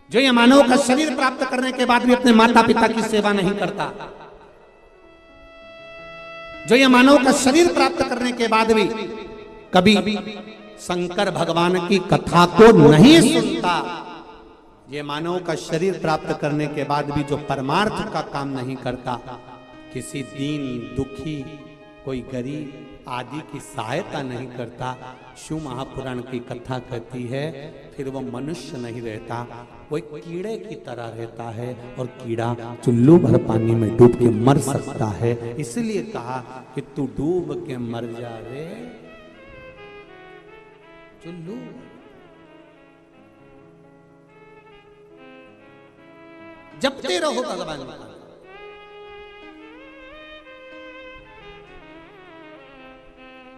जो ये मानव का शरीर प्राप्त करने के बाद भी अपने माता पिता की सेवा नहीं करता, जो ये मानव का शरीर प्राप्त करने के बाद भी कभी शंकर भगवान की कथा को नहीं सुनता, ये मानव का शरीर प्राप्त करने के बाद भी जो परमार्थ का काम नहीं करता, किसी दीन दुखी कोई गरीब आदि की सहायता नहीं करता, शिव महापुराण की कथा कहती है फिर वो मनुष्य नहीं रहता, वो एक कीड़े की तरह रहता है और कीड़ा चुल्लू भर पानी में डूब के मर सकता है। इसलिए कहा कि तू डूब के मर जा रे चुल्लू। जपते रहो भगवान का,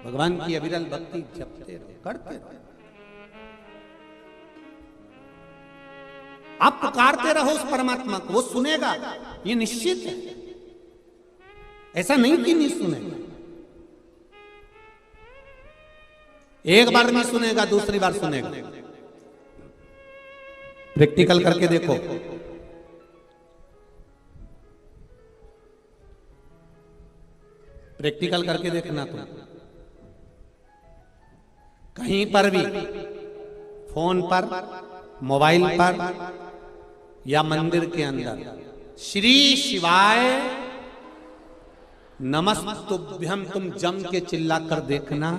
भगवान की अविरल भक्ति जपते रहो, करते रहो। आप पुकारते रहो उस परमात्मा को, वो सुनेगा, ये निश्चित है। ऐसा नहीं कि नहीं सुनेगा, एक बार नहीं सुनेगा, दूसरी बार सुनेगा। प्रैक्टिकल करके देखो, प्रैक्टिकल करके देखना तुम। कहीं पर भी फोन पर, मोबाइल पर या मंदिर के अंदर श्री शिवाय नमस्तुभ्यम तुम जम के चिल्ला कर देखना,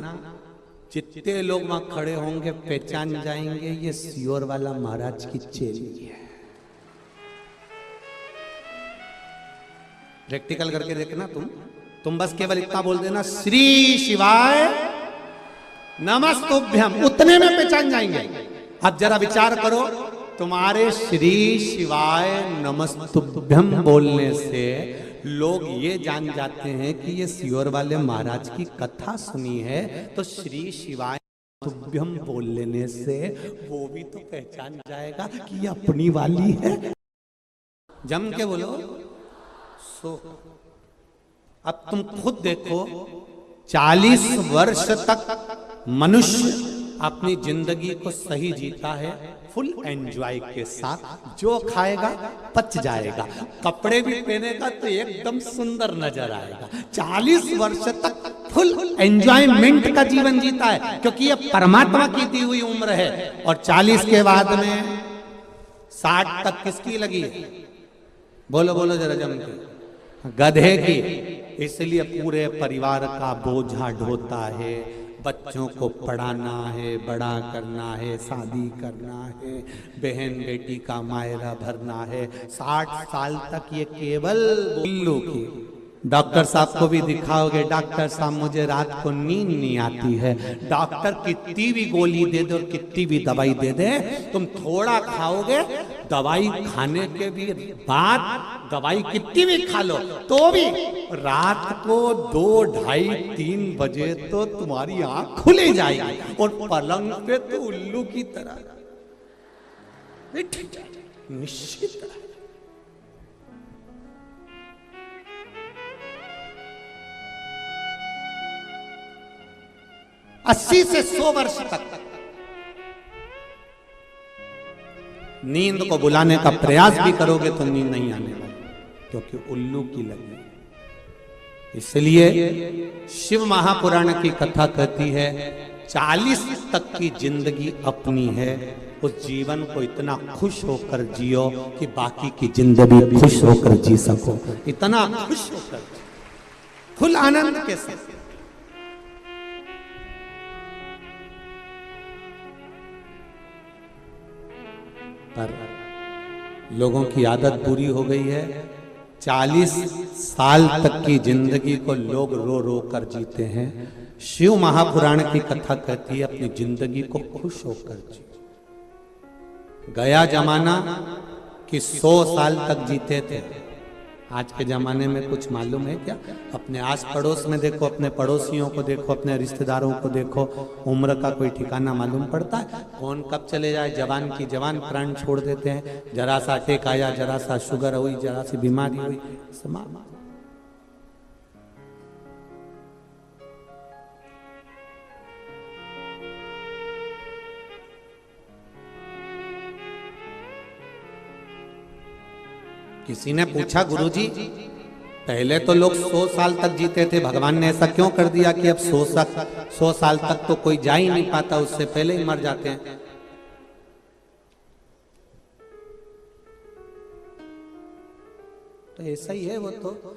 जितने लोग वहां खड़े होंगे पहचान जाएंगे ये सियोर वाला महाराज की चेली है। प्रैक्टिकल करके देखना तुम बस केवल इतना बोल देना श्री शिवाय नमस्तुभ्यम, उतने में पहचान जाएंगे। अब जरा विचार करो, तुम्हारे श्री शिवाय नमस्तुभ्यम बोलने से लोग ये जान जाते हैं कि ये सियोर वाले महाराज की कथा सुनी है, तो श्री शिवाय नमस्तुभ्यम बोल लेने से वो भी तो पहचान जाएगा कि ये अपनी वाली है। जम के बोलो सो। अब तुम खुद देखो, 40 वर्ष तक मनुष्य अपनी जिंदगी को सही जीता है, फुल एंजॉय के साथ, जो खाएगा पच जाएगा, कपड़े भी पहनेगा तो एकदम सुंदर नजर आएगा। 40 वर्ष तक फुल एंजॉयमेंट का जीवन जीता है, क्योंकि ये परमात्मा की दी हुई उम्र है। और 40 के बाद में 60 तक किसकी लगी है? बोलो बोलो जरा जम के, गधे की। इसलिए पूरे परिवार का बोझा ढोता है, बच्चों को पढ़ाना है, बड़ा करना है, शादी करना है, बहन बेटी का मायरा भरना है। 60 साल तक ये केवल उल्लू की। डॉक्टर साहब को भी दिखाओगे, डॉक्टर साहब मुझे रात को नींद नहीं आती है, डॉक्टर कितनी भी गोली दे दे और कितनी भी दवाई दे दे, तुम थोड़ा खाओगे, दवाई खाने के भी बाद दवाई कितनी भी खा लो तो भी रात को 2, 2:30, 3 बजे तो तुम्हारी आंख खुले जाएगी और पलंग पे तो उल्लू की तरह निश्चित। 80 से 100 वर्ष तक नींद को बुलाने का प्रयास भी करोगे तो नींद नहीं आने वाली, क्योंकि उल्लू की लगी। इसलिए शिव महापुराण की कथा कहती है 40 तक की जिंदगी अपनी है, उस जीवन को इतना खुश होकर जियो कि बाकी की जिंदगी खुश होकर जी सको, इतना खुश होकर, फुल आनंद के साथ। पर लोगों की आदत बुरी हो गई है, 40 साल तक की जिंदगी को लोग रो रो कर जीते हैं। शिव महापुराण की कथा कहती है अपनी जिंदगी को खुश होकर जी। गया जमाना कि 100 साल तक जीते थे, आज के जमाने में कुछ मालूम है क्या? अपने आस पड़ोस में देखो, अपने पड़ोसियों को देखो, अपने रिश्तेदारों को देखो, उम्र का कोई ठिकाना मालूम पड़ता है? कौन कब चले जाए, जवान की जवान प्राण छोड़ देते हैं। जरा सा अटैक आया, जरा सा शुगर हुई, जरा सी बीमारी हुई, समाप्त। किसी ने पूछा गुरुजी, पहले तो लोग 100 साल तक जीते थे, भगवान ने ऐसा क्यों कर दिया कि अब 100 साल तक तो कोई जा ही नहीं पाता, उससे पहले ही मर जाते हैं। तो ऐसा ही है, वो तो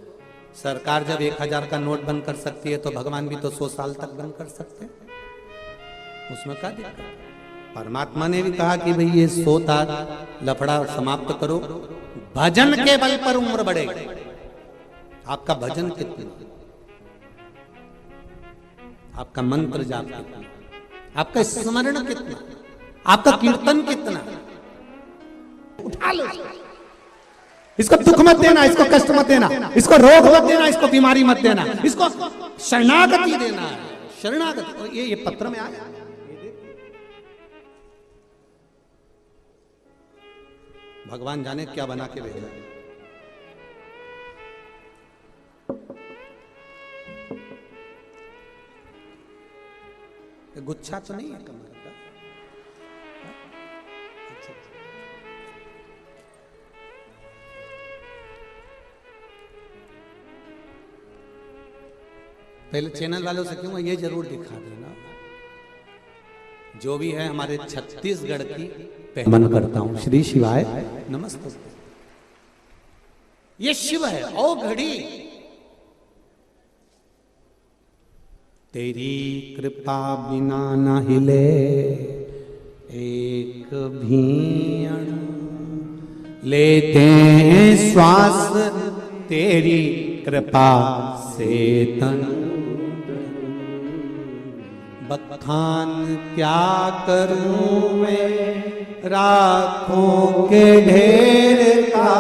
सरकार जब 1000 का नोट बंद कर सकती है तो भगवान भी तो 100 साल तक बंद कर सकते हैं, उसमें क्या दिक्कत। परमात्मा ने भी कहा कि भाई ये 100 लफड़ा समाप्त करो, भजन के बल पर उम्र बढ़ेगी। आपका भजन कितना, आपका मंत्र जाप कितना, आपका स्मरण कितना, आपका कीर्तन कितना, उठा लो। इसको दुख मत देना, इसको कष्ट मत देना, इसको रोग मत देना, इसको बीमारी मत देना, इसको शरणागति देना है, शरणागति। ये पत्र में आया, भगवान जाने क्या बना के भेजा। गुच्छा तो नहीं है कमर का। पहले चैनल वालों से क्यों ये जरूर दिखा देना, जो भी है हमारे छत्तीसगढ़ की मन करता हूं। श्री शिवाय नमस्ते। ये शिव है। ओ घड़ी तेरी कृपा बिना न हिले एक भी अणु, लेते हैं श्वास तेरी कृपा से तनु। बखान क्या करूं मैं राखों के ढेर का,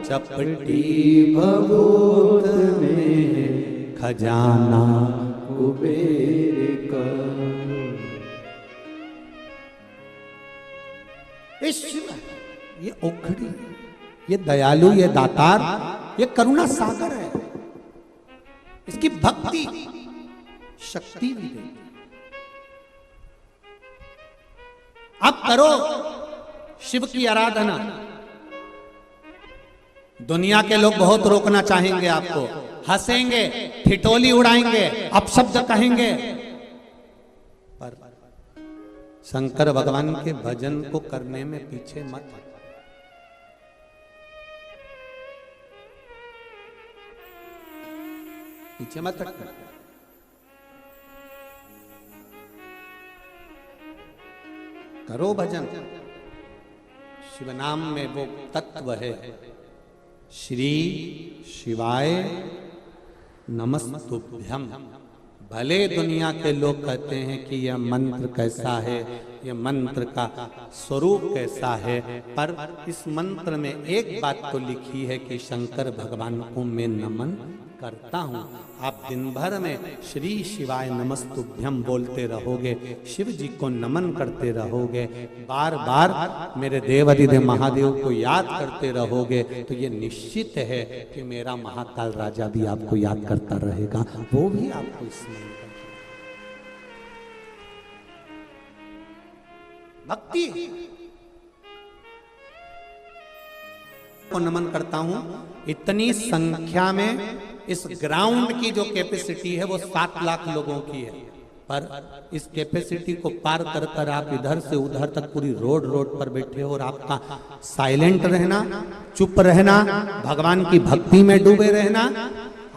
चपटी भभूत में खजाना कुबेर का। ये ओखड़ी, ये दयालु, ये दातार, ये करुणा सागर है। इसकी भक्ति शक्ति भी देती। अब करो शिव की आराधना। दुनिया के लोग बहुत रोकना चाहेंगे आपको, हंसेंगे, ठिठोली उड़ाएंगे, अपशब्द कहेंगे, पर शंकर भगवान के भजन को करने में पीछे मत। पीछे मत हटना। करो भजन। शिव नाम में वो तत्व है। श्री शिवाय नमस्तुभ्यम। भले दुनिया के लोग कहते हैं कि यह मंत्र कैसा है, यह मंत्र का स्वरूप कैसा है, पर इस मंत्र में एक बात तो लिखी है कि शंकर भगवान को मैं नमन करता हूँ। आप दिन भर में श्री शिवाय नमस्तुभ्यम बोलते रहोगे, शिव जी को नमन करते रहोगे, बार बार मेरे देवाधिदेव महादेव को याद करते रहोगे, तो ये निश्चित है कि मेरा महाकाल राजा भी आपको याद करता रहेगा, वो भी आपको स्मरण करेगा। भक्ति को नमन करता हूं। इतनी संख्या में इस ग्राउंड की जो कैपेसिटी है वो 7 लाख लोगों की है, पर इस कैपेसिटी को पार कर कर आप इधर से उधर तक पूरी रोड पर बैठे हो, और आपका साइलेंट रहना, चुप रहना, भगवान की भक्ति में डूबे रहना,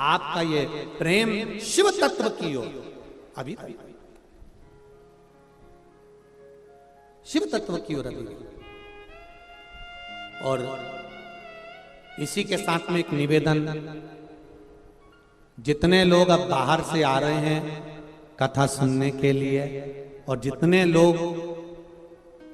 आपका ये प्रेम शिव तत्व की ओर, अभी शिव तत्व की ओर अभी। और इसी के साथ में एक निवेदन, जितने लोग अब बाहर से आ रहे हैं कथा सुनने के लिए, और जितने लोग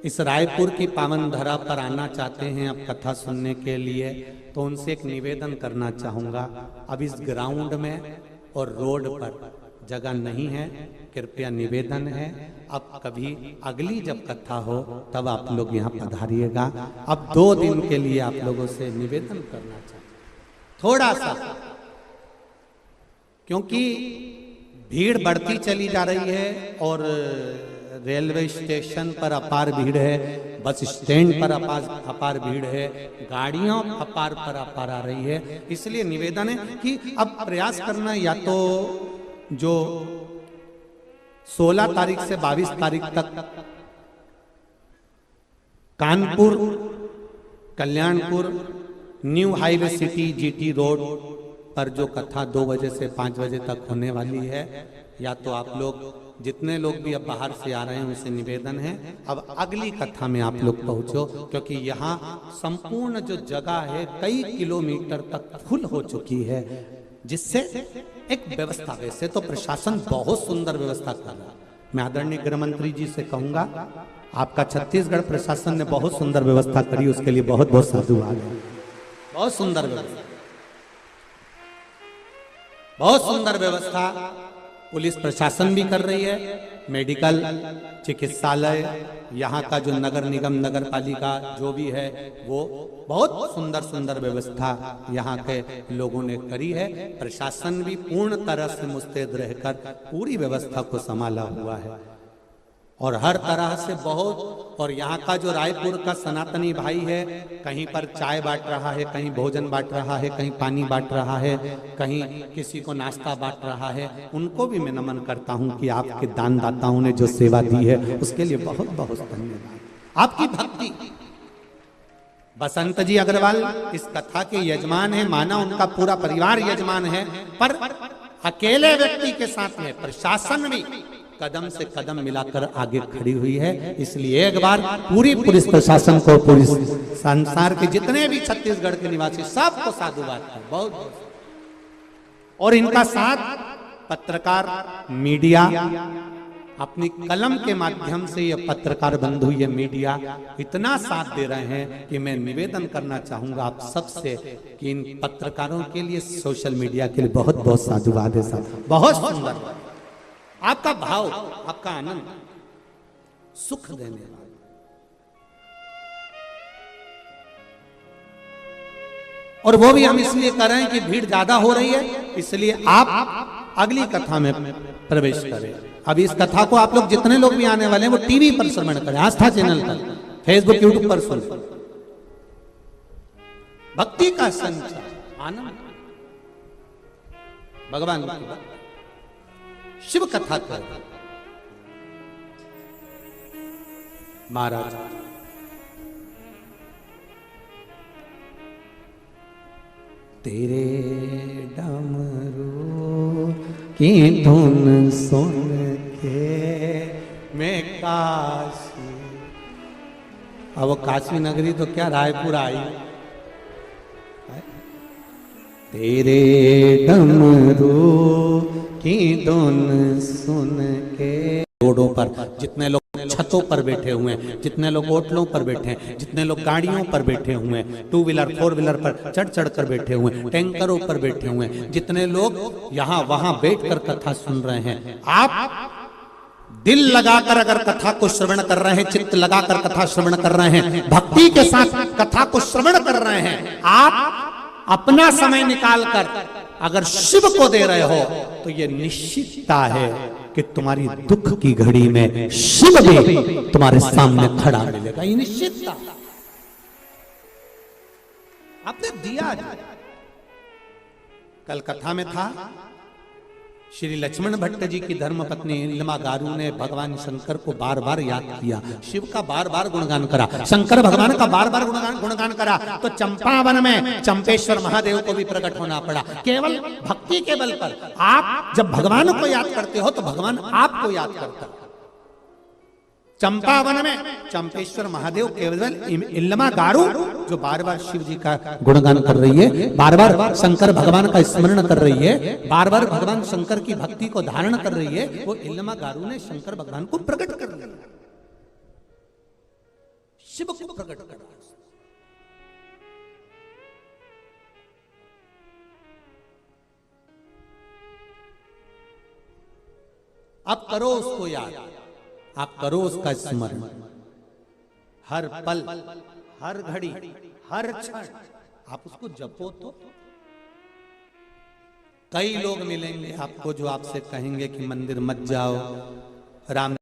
इस रायपुर की पावन धरा पर आना चाहते हैं अब कथा सुनने के लिए, तो उनसे एक निवेदन करना चाहूँगा। अब इस ग्राउंड में और रोड पर जगह नहीं है, कृपया निवेदन है, अब कभी अगली जब कथा हो तब आप लोग यहाँ पधारिएगा। अब 2 दिन के लिए आप लोगों से निवेदन करना चाहते थोड़ा सा, क्योंकि भीड़ बढ़ती चली जा रही है और रेलवे स्टेशन पर अपार भीड़ है, बस स्टैंड पर अपार भीड़ है, गाड़ियां अपार पर अपार आ रही है। इसलिए निवेदन है कि अब प्रयास करना, या तो जो 16 तारीख से 22 तारीख तक Kanpur, Kalyanpur, new highway city, GT road पर जो कथा 2 बजे से 5 बजे तक होने वाली है, या तो आप लोग जितने लोग भी अब बाहर से आ रहे हैं उनसे निवेदन है अब अगली कथा में आप लोग पहुंचो, क्योंकि यहाँ संपूर्ण जो जगह है कई किलोमीटर तक फुल हो चुकी है, जिससे एक व्यवस्था, वैसे तो प्रशासन बहुत सुंदर व्यवस्था कर रहा है। मैं आदरणीय गृह मंत्री जी से कहूंगा, आपका छत्तीसगढ़ प्रशासन ने बहुत सुंदर व्यवस्था करी, उसके लिए बहुत बहुत साधुवाद है। बहुत सुंदर व्यवस्था, बहुत सुंदर व्यवस्था पुलिस प्रशासन भी कर रही है। मेडिकल, चिकित्सालय, यहाँ का जो नगर निगम, नगर पालिका जो भी है, वो बहुत सुंदर सुंदर व्यवस्था यहाँ के लोगों ने करी है। प्रशासन भी पूर्ण तरह से मुस्तैद रहकर पूरी व्यवस्था को संभाला हुआ है और हर तरह से बहुत। और यहाँ का जो रायपुर का सनातनी भाई है, कहीं पर चाय बांट रहा है, कहीं भोजन बांट रहा है, कहीं पानी बांट रहा है, कहीं किसी को नाश्ता बांट रहा है, उनको भी मैं नमन करता हूँ कि आपके दानदाताओं ने जो सेवा दी है उसके लिए बहुत बहुत धन्यवाद। आपकी भक्ति। बसंत जी अग्रवाल इस कथा के यजमान है, माना उनका पूरा परिवार यजमान है, पर अकेले व्यक्ति के साथ में प्रशासन भी कदम से कदम मिलाकर आगे खड़ी हुई है। इसलिए एक बार पूरी पुलिस प्रशासन को, पूरी संसार के जितने भी छत्तीसगढ़ के निवासी सबको साधुवाद है, बहुत। और इनका साथ पत्रकार, मीडिया अपनी कलम के माध्यम से, ये पत्रकार बंधु, ये मीडिया इतना साथ दे रहे हैं कि मैं निवेदन करना चाहूंगा आप सबसे कि इन पत्रकारों के लिए, सोशल मीडिया के लिए बहुत बहुत साधुवाद है साहब। बहुत सुंदर आपका भाव, आपका आनंद, सुख देने वाला। और वो भी हम इसलिए कर रहे हैं कि भीड़ ज्यादा हो रही है, इसलिए आप अगली कथा में प्रवेश करें। अब इस कथा को आप लोग जितने लोग भी आने वाले हैं वो टीवी पर श्रवण करें, आस्था चैनल पर, फेसबुक, यूट्यूब पर सुन। भक्ति का संचार, आनंद, भगवान की भक्ति, शिव कथा कर। महाराज तेरे डमरू की धुन सुन के मैं काशी, अब वो काशी नगरी तो क्या रायपुर आई। तेरे डमरू की धुन सुन के, रोडों पर जितने लोग छतों पर बैठे हुए हैं, जितने लोग होटलों पर बैठे हैं, जितने लोग गाड़ियों पर बैठे हुए हैं, 2 व्हीलर 4 व्हीलर पर चढ़ चढ़ कर बैठे हुए हैं, टैंकरों पर बैठे हुए हैं, जितने लोग यहाँ वहां बैठकर कथा सुन रहे हैं, आप दिल लगाकर अगर कथा को श्रवण कर रहे हैं, चित्त लगाकर कथा श्रवण कर रहे हैं, भक्ति के साथ कथा को श्रवण कर रहे हैं, आप अपना समय निकालकर अगर शिव को दे रहे हो तो ये निश्चितता है कि तुम्हारी दुख की घड़ी में शिव भी तुम्हारे सामने खड़ा मिलेगा। ये निश्चितता आपने दिया। कल कथा में था श्री लक्ष्मण भट्ट जी की धर्मपत्नी इल्मा गारू ने भगवान शंकर को बार बार याद किया, शिव का बार बार गुणगान करा, शंकर भगवान का बार बार गुणगान करा, तो चंपावन में चंपेश्वर महादेव को भी प्रकट होना पड़ा। केवल भक्ति के बल पर आप जब भगवान को याद करते हो तो भगवान आपको याद करता है। चंपावन में चंपेश्वर महादेव, केवल इल्मा गारू जो बार बार शिव जी का गुणगान कर रही है, बार बार शंकर भगवान का स्मरण कर रही है, बार बार भगवान शंकर की भक्ति को धारण कर रही है, वो इल्मा गारू ने शंकर भगवान को प्रकट कर दिया, शिव को प्रकट कर दिया। अब करो उसको याद, आप करो उसका स्मरण, हर पल, हर घड़ी, हर क्षण आप उसको जपो। तो कई लोग मिलेंगे आपको जो आपसे कहेंगे कि मंदिर मत जाओ, राम